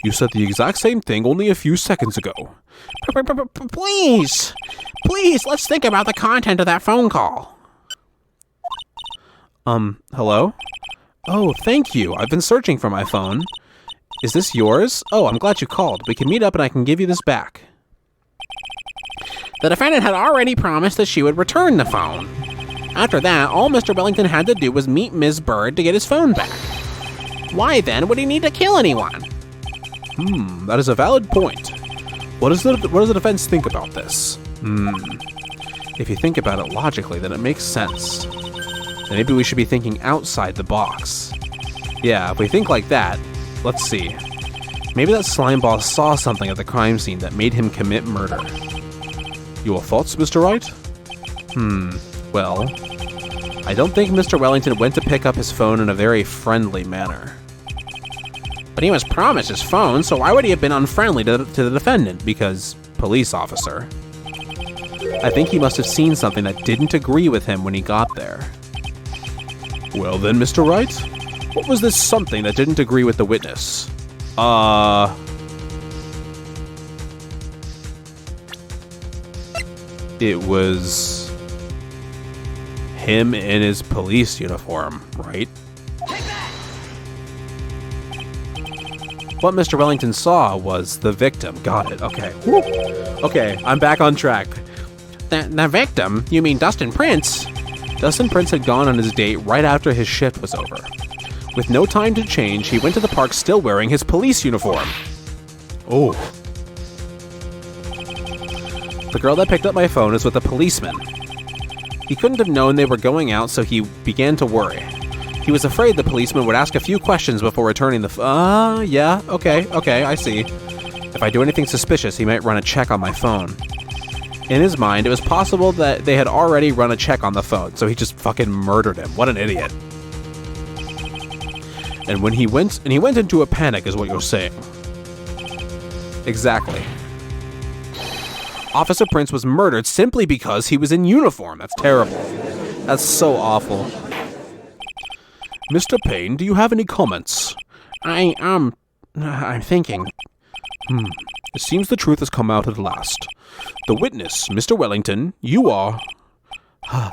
You said the exact same thing only a few seconds ago. Please, let's think about the content of that phone call. Hello? Oh, thank you. I've been searching for my phone. Is this yours? Oh, I'm glad you called. We can meet up and I can give you this back. The defendant had already promised that she would return the phone. After that, all Mr. Wellington had to do was meet Ms. Bird to get his phone back. Why then would he need to kill anyone? That is a valid point. What does the defense think about this? If you think about it logically, then it makes sense. Maybe we should be thinking outside the box. Yeah, if we think like that, let's see. Maybe that slime boss saw something at the crime scene that made him commit murder. Your thoughts, Mr. Wright? Well, I don't think Mr. Wellington went to pick up his phone in a very friendly manner. But he was promised his phone, so why would he have been unfriendly to the defendant? Because police officer. I think he must have seen something that didn't agree with him when he got there. Well then, Mr. Wright, what was this something that didn't agree with the witness? It was him in his police uniform, right? What Mr. Wellington saw was the victim. Got it, okay. Woo. Okay, I'm back on track. The victim? You mean Dustin Prince? Dustin Prince had gone on his date right after his shift was over. With no time to change, he went to the park still wearing his police uniform. Oh. The girl that picked up my phone is with a policeman. He couldn't have known they were going out, so he began to worry. He was afraid the policeman would ask a few questions before returning the yeah, okay, I see. If I do anything suspicious, he might run a check on my phone. In his mind, it was possible that they had already run a check on the phone, so he just fucking murdered him. What an idiot. And when he went into a panic is what you're saying. Exactly. Officer Prince was murdered simply because he was in uniform. That's terrible. That's so awful. Mr. Payne, do you have any comments? I'm thinking. It seems the truth has come out at last. The witness, Mr. Wellington, you are... What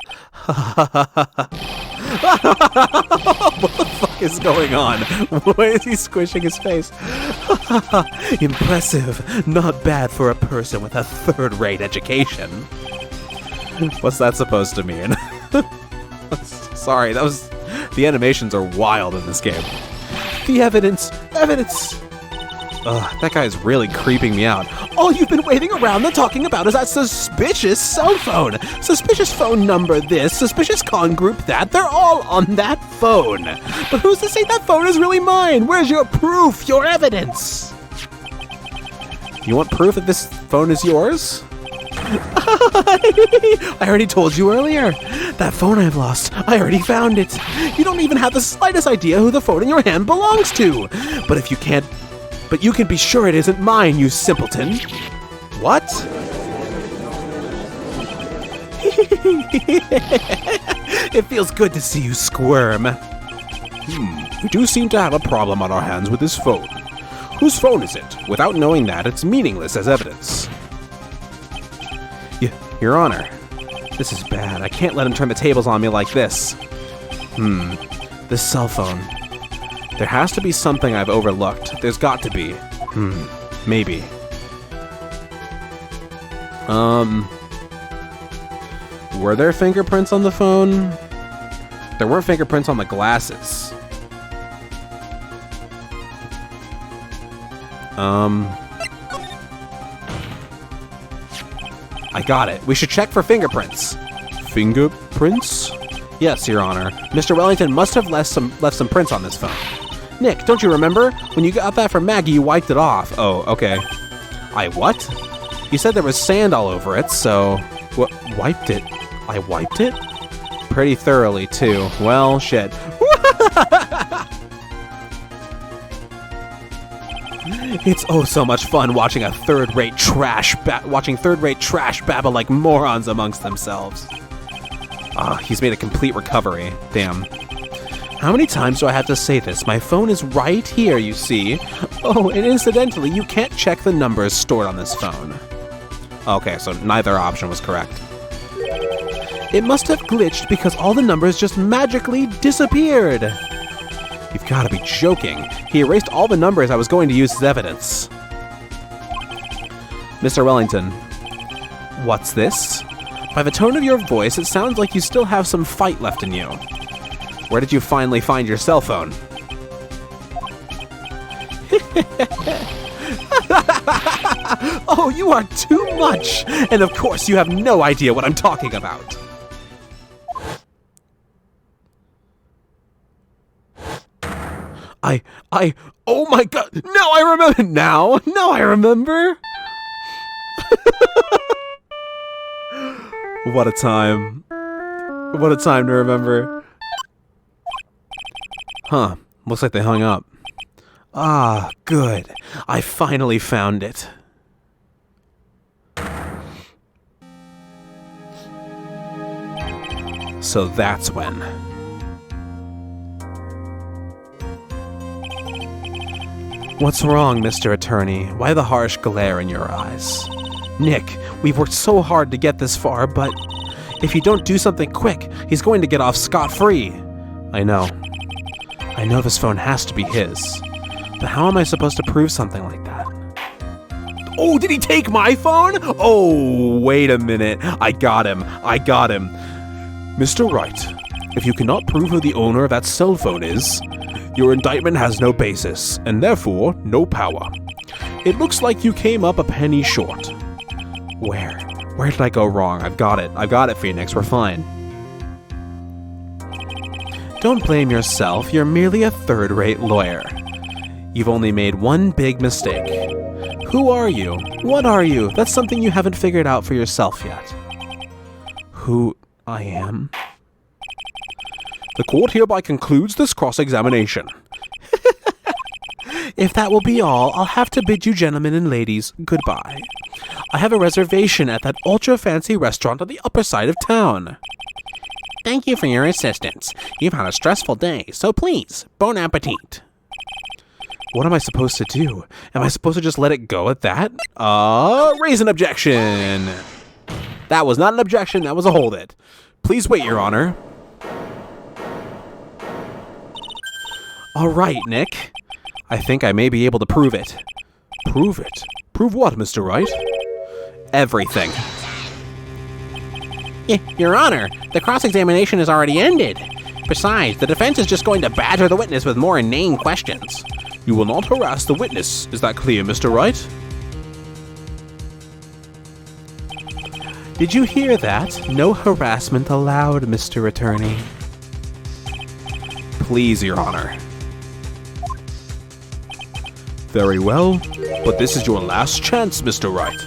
the fuck is going on? Why is he squishing his face? Impressive. Not bad for a person with a third-rate education. What's that supposed to mean? Sorry, that was... The animations are wild in this game. The evidence! Evidence! Ugh, that guy's really creeping me out. All you've been waiting around and talking about is that suspicious cell phone. Suspicious phone number this, suspicious con group that. They're all on that phone. But who's to say that phone is really mine? Where's your proof, your evidence? You want proof that this phone is yours? I already told you earlier. That phone I've lost, I already found it. You don't even have the slightest idea who the phone in your hand belongs to. But you can be sure it isn't mine, you simpleton. What? It feels good to see you squirm. We do seem to have a problem on our hands with this phone. Whose phone is it? Without knowing that, it's meaningless as evidence. Your Honor, this is bad. I can't let him turn the tables on me like this. This cell phone. There has to be something I've overlooked. There's got to be. Maybe. Were there fingerprints on the phone? There weren't fingerprints on the glasses. I got it. We should check for fingerprints. Fingerprints? Yes, Your Honor. Mr. Wellington must have left some prints on this phone. Nick, don't you remember? When you got that from Maggie, you wiped it off. Oh, okay. I what? You said there was sand all over it, so... What? Wiped it? I wiped it? Pretty thoroughly, too. Well, shit. It's oh so much fun watching third-rate trash babble like morons amongst themselves. He's made a complete recovery. Damn. How many times do I have to say this? My phone is right here, you see. Oh, and incidentally, you can't check the numbers stored on this phone. Okay, so neither option was correct. It must have glitched because all the numbers just magically disappeared. You've got to be joking. He erased all the numbers I was going to use as evidence. Mr. Wellington, what's this? By the tone of your voice, it sounds like you still have some fight left in you. Where did you finally find your cell phone? Oh, you are too much! And of course you have no idea what I'm talking about. Oh my god! Now I remember! Now I remember! What a time. What a time to remember. Huh. Looks like they hung up. Ah, good. I finally found it. So that's when. What's wrong, Mr. Attorney? Why the harsh glare in your eyes? Nick, we've worked so hard to get this far, but if you don't do something quick, he's going to get off scot-free. I know. I know this phone has to be his. But how am I supposed to prove something like that? Oh, did he take my phone? Oh, wait a minute. I got him. Mr. Wright, if you cannot prove who the owner of that cell phone is, your indictment has no basis, and therefore no power. It looks like you came up a penny short. Where? Where did I go wrong? I've got it, Phoenix. We're fine. Don't blame yourself. You're merely a third-rate lawyer. You've only made one big mistake. Who are you? What are you? That's something you haven't figured out for yourself yet. Who I am? The court hereby concludes this cross-examination. If that will be all, I'll have to bid you gentlemen and ladies goodbye. I have a reservation at that ultra-fancy restaurant on the upper side of town. Thank you for your assistance. You've had a stressful day, so please, bon appetit. What am I supposed to do? Am I supposed to just let it go at that? Raise an objection. That was not an objection, that was a hold it. Please wait, Your Honor. All right, Nick. I think I may be able to prove it. Prove it? Prove what, Mr. Wright? Everything. Your Honor, the cross-examination has already ended. Besides, the defense is just going to badger the witness with more inane questions. You will not harass the witness. Is that clear, Mr. Wright? Did you hear that? No harassment allowed, Mr. Attorney. Please, Your Honor. Very well, but this is your last chance, Mr. Wright.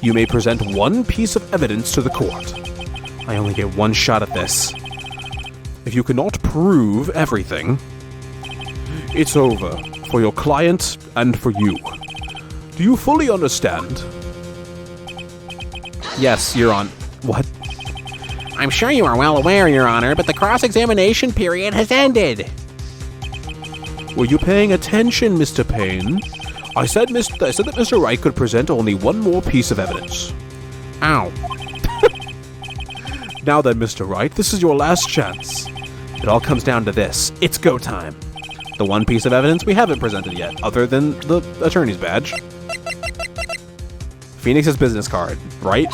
You may present one piece of evidence to the court. I only get one shot at this. If you cannot prove everything, it's over for your client and for you. Do you fully understand? Yes, Your Honor. What? I'm sure you are well aware, Your Honor, but the cross-examination period has ended. Were you paying attention, Mr. Payne? I said that Mr. Wright could present only one more piece of evidence. Ow. Now then, Mr. Wright, this is your last chance. It all comes down to this. It's go time. The one piece of evidence we haven't presented yet, other than the attorney's badge. Phoenix's business card, right?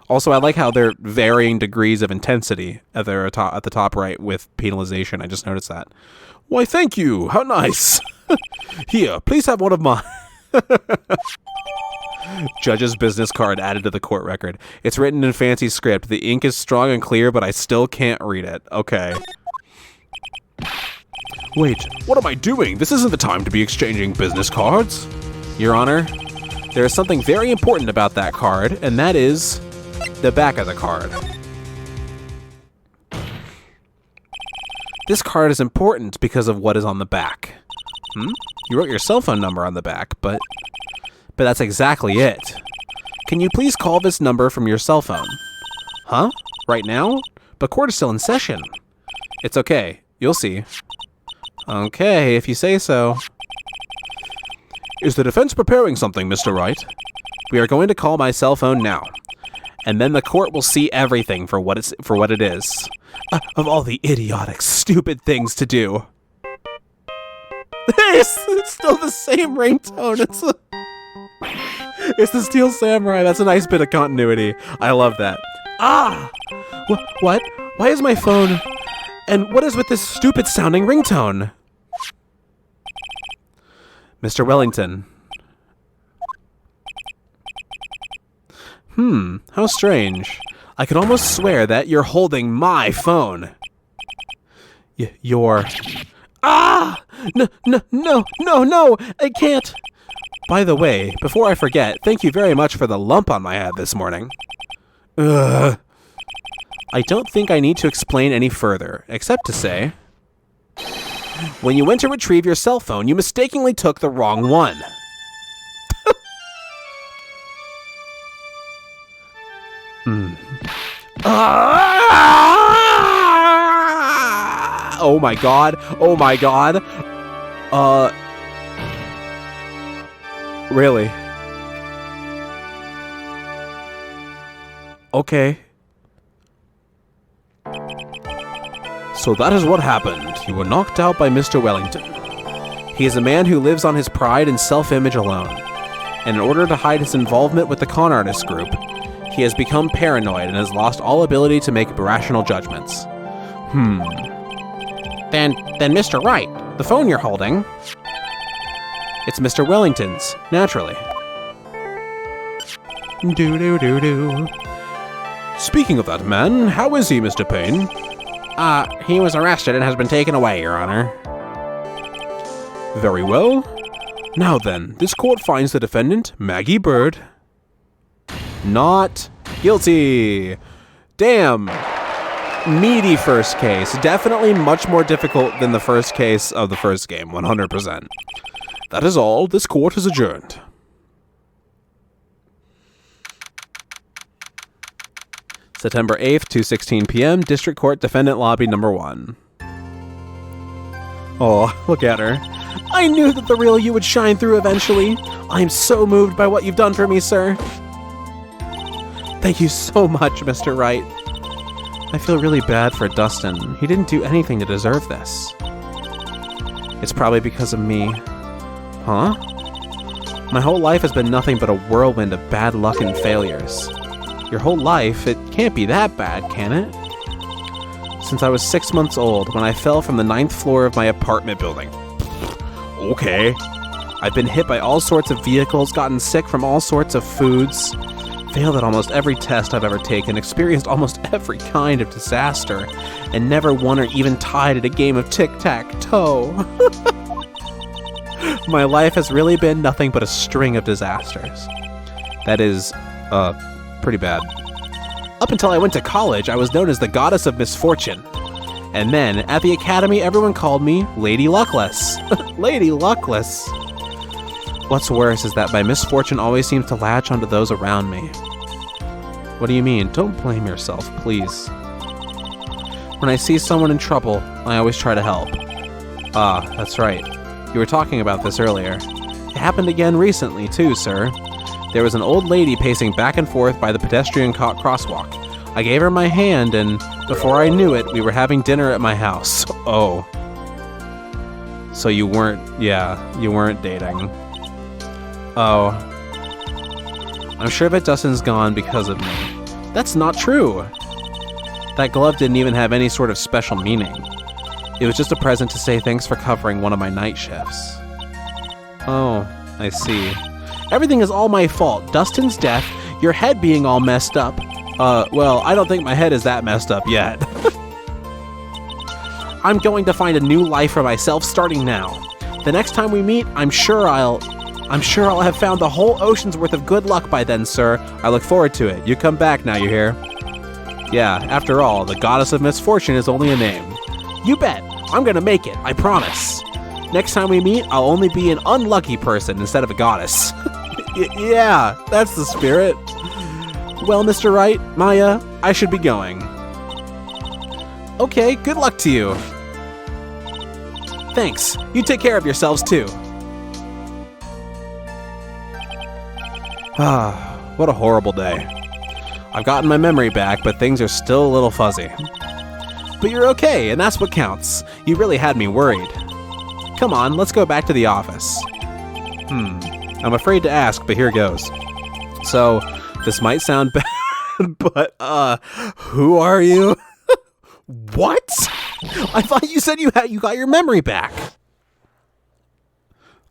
Also, I like how they're varying degrees of intensity at the top right with penalization. I just noticed that. Why, thank you. How nice. Here, please have one of mine. Judge's business card added to the court record. It's written in fancy script. The ink is strong and clear, but I still can't read it. Okay. Wait, what am I doing? This isn't the time to be exchanging business cards. Your Honor, there is something very important about that card, and that is the back of the card. This card is important because of what is on the back. You wrote your cell phone number on the back, but that's exactly it. Can you please call this number from your cell phone? Huh? Right now? But court is still in session. It's okay. You'll see. Okay, if you say so. Is the defense preparing something, Mr. Wright? We are going to call my cell phone now. And then the court will see everything for what it is. Of all the idiotic, stupid things to do. It's still the same ringtone. It's the Steel Samurai. That's a nice bit of continuity. I love that. Ah! What? Why is my phone... And what is with this stupid sounding ringtone? Mr. Wellington. How strange. I could almost swear that you're holding my phone. You're... Ah! No, I can't. By the way, before I forget, thank you very much for the lump on my head this morning. Ugh. I don't think I need to explain any further, except to say... When you went to retrieve your cell phone, you mistakenly took the wrong one. Oh my god. Oh my god. Really? Okay. So that is what happened. You were knocked out by Mr. Wellington. He is a man who lives on his pride and self-image alone. And in order to hide his involvement with the con artist group, he has become paranoid and has lost all ability to make rational judgments. Then Mr. Wright, the phone you're holding... It's Mr. Wellington's, naturally. Do. Speaking of that man, how is he, Mr. Payne? He was arrested and has been taken away, Your Honor. Very well. Now then, this court finds the defendant, Maggie Bird, not guilty. Damn. Meaty first case. Definitely much more difficult than the first case of the first game, 100%. That is all. This court is adjourned. September 8th, 2:16 p.m., District Court Defendant Lobby Number 1. Oh, look at her. I knew that the real you would shine through eventually. I am so moved by what you've done for me, sir. Thank you so much, Mr. Wright. I feel really bad for Dustin. He didn't do anything to deserve this. It's probably because of me. Huh? My whole life has been nothing but a whirlwind of bad luck and failures. Your whole life? It can't be that bad, can it? since I was 6 months old when I fell from the 9th floor of my apartment building. Okay. I've been hit by all sorts of vehicles, gotten sick from all sorts of foods, failed at almost every test I've ever taken, experienced almost every kind of disaster, and never won or even tied at a game of tic-tac-toe. My life has really been nothing but a string of disasters. That is, pretty bad. Up until I went to college, I was known as the Goddess of Misfortune. And then, at the academy, everyone called me Lady Luckless. Lady Luckless. What's worse is that my misfortune always seems to latch onto those around me. What do you mean? Don't blame yourself, please. When I see someone in trouble, I always try to help. Ah, that's right. You were talking about this earlier. It happened again recently, too, sir. There was an old lady pacing back and forth by the pedestrian crosswalk. I gave her my hand, and before I knew it, we were having dinner at my house. Oh. So you weren't dating. Oh. I'm sure that Dustin's gone because of me. That's not true. That glove didn't even have any sort of special meaning. It was just a present to say thanks for covering one of my night shifts. Oh, I see. Everything is all my fault. Dustin's death, your head being all messed up. Well, I don't think my head is that messed up yet. I'm going to find a new life for myself starting now. The next time we meet, I'm sure I'll have found the whole ocean's worth of good luck by then, sir. I look forward to it. You come back now, you hear? Yeah, after all, the Goddess of Misfortune is only a name. You bet. I'm gonna make it, I promise. Next time we meet, I'll only be an unlucky person instead of a goddess. Yeah, that's the spirit. Well, Mr. Wright, Maya, I should be going. Okay, good luck to you. Thanks. You take care of yourselves, too. Ah, what a horrible day. I've gotten my memory back, but things are still a little fuzzy. But you're okay, and that's what counts. You really had me worried. Come on, let's go back to the office. I'm afraid to ask, but here goes. So, this might sound bad, but, who are you? What? I thought you said you got your memory back.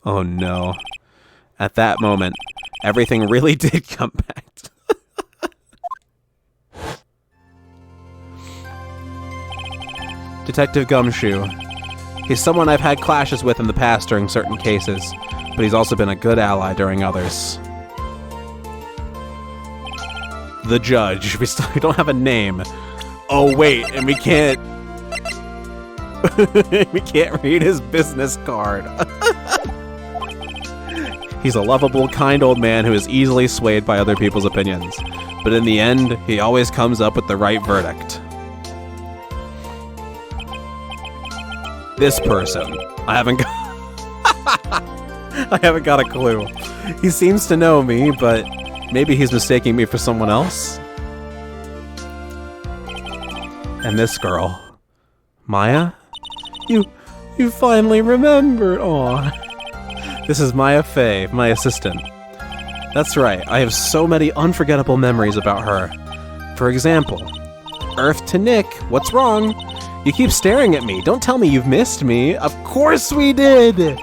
Oh no. At that moment, everything really did come back. Detective Gumshoe. He's someone I've had clashes with in the past during certain cases, but he's also been a good ally during others. The Judge. We don't have a name. Oh wait, and we can't... we can't read his business card. He's a lovable, kind old man who is easily swayed by other people's opinions. But in the end, he always comes up with the right verdict. This person. I haven't got a clue. He seems to know me, but maybe he's mistaking me for someone else? And this girl. Maya? You finally remembered. Aw. This is Maya Fey, my assistant. That's right, I have so many unforgettable memories about her. For example, Earth to Nick, what's wrong? You keep staring at me. Don't tell me you've missed me. Of course we did!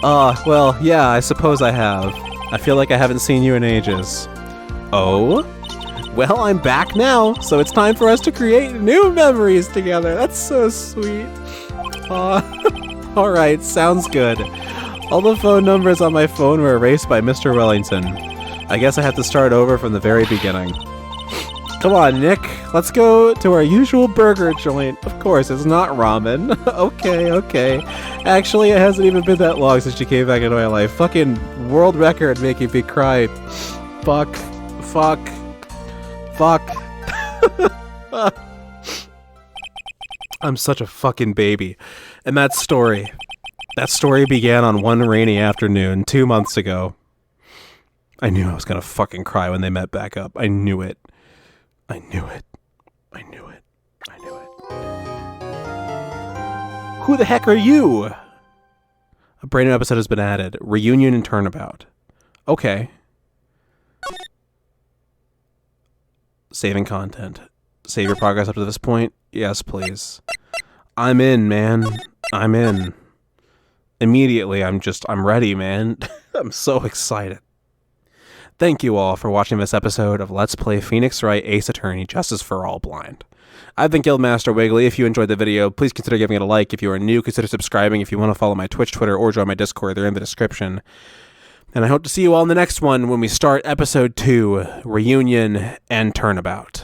Well, yeah, I suppose I have. I feel like I haven't seen you in ages. Oh? Well, I'm back now, so it's time for us to create new memories together. That's so sweet. Alright, sounds good. All the phone numbers on my phone were erased by Mr. Wellington. I guess I have to start over from the very beginning. Come on, Nick. Let's go to our usual burger joint. Of course, it's not ramen. Okay. Actually, it hasn't even been that long since she came back into my life. Fucking world record making me cry. Fuck. I'm such a fucking baby. And that story began on one rainy afternoon 2 months ago. I knew I was gonna fucking cry when they met back up. I knew it. Who the heck are you? A brand new episode has been added. Reunion and Turnabout. Okay. Saving content. save your progress up to this point? Yes, please. I'm in, man. I'm in. Immediately, I'm ready, man. I'm so excited. Thank you all for watching this episode of Let's Play Phoenix Wright Ace Attorney Justice for All Blind. I've been Guildmaster Wiggly. If you enjoyed the video, please consider giving it a like. If you are new, consider subscribing. If you want to follow my Twitch, Twitter, or join my Discord, they're in the description. And I hope to see you all in the next one when we start Episode 2, Reunion and Turnabout.